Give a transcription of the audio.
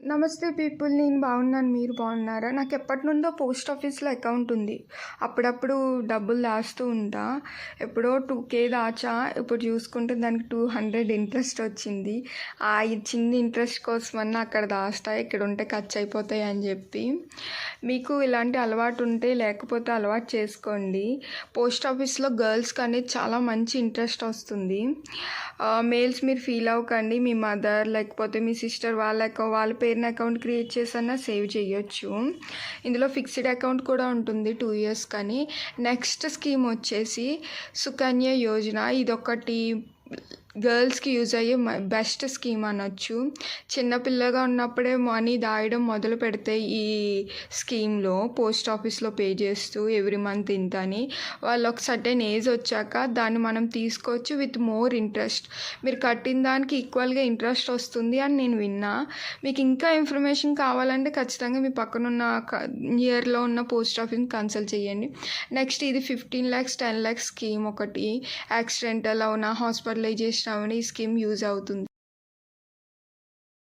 నమస్తే పీపుల్. నేను బాగున్నాను. మీరు బాగున్నారా? నాకు ఎప్పటి నుండో పోస్ట్ ఆఫీస్లో అకౌంట్ ఉంది. అప్పుడప్పుడు డబ్బులు దాస్తూ ఉంటా. ఎప్పుడో 2K దాచా. ఇప్పుడు చూసుకుంటే దానికి 200 ఇంట్రెస్ట్ వచ్చింది. ఈ చిన్న ఇంట్రెస్ట్ కోసమన్నా అక్కడ దాస్తా, ఇక్కడ ఉంటే ఖర్చు అయిపోతాయి అని చెప్పి. మీకు ఇలాంటి అలవాటు ఉంటే లేకపోతే అలవాటు చేసుకోండి. పోస్ట్ ఆఫీస్లో గర్ల్స్కి అనేది చాలా మంచి ఇంట్రెస్ట్ వస్తుంది. మేల్స్ మీరు ఫీల్ అవ్వకండి. మీ మదర్ లేకపోతే మీ సిస్టర్ వాళ్ళ పేరున అకౌంట్ క్రియేట్ చేసన్నా సేవ్ చేయొచ్చు. ఇందులో ఫిక్స్డ్ అకౌంట్ కూడా ఉంటుంది 2 years కానీ. నెక్స్ట్ స్కీమ్ వచ్చేసి సుకన్య యోజన. ఇదొకటి గర్ల్స్కి యూజ్ అయ్యే బెస్ట్ స్కీమ్ అనొచ్చు. చిన్నపిల్లగా ఉన్నప్పుడే మనీ దాయడం మొదలు పెడితే ఈ స్కీమ్లో పోస్ట్ ఆఫీస్లో పే చేస్తూ ఎవ్రీ మంత్ ఇంత అని, వాళ్ళు ఒక సర్టెన్ ఏజ్ వచ్చాక దాన్ని మనం తీసుకోవచ్చు విత్ మోర్ ఇంట్రెస్ట్. మీరు కట్టిన దానికి ఈక్వల్గా ఇంట్రెస్ట్ వస్తుంది అని నేను విన్నా. మీకు ఇంకా ఇన్ఫర్మేషన్ కావాలంటే ఖచ్చితంగా మీ పక్కనున్న నియర్లో ఉన్న పోస్ట్ ఆఫీస్ని కన్సల్ట్ చేయండి. నెక్స్ట్ ఇది 15 lakhs 10 lakhs స్కీమ్ ఒకటి. యాక్సిడెంటల్ అవునా, హాస్పిటలైజేషన్ అవునా, ఈ స్కీమ్ యూజ్ అవుతుంది.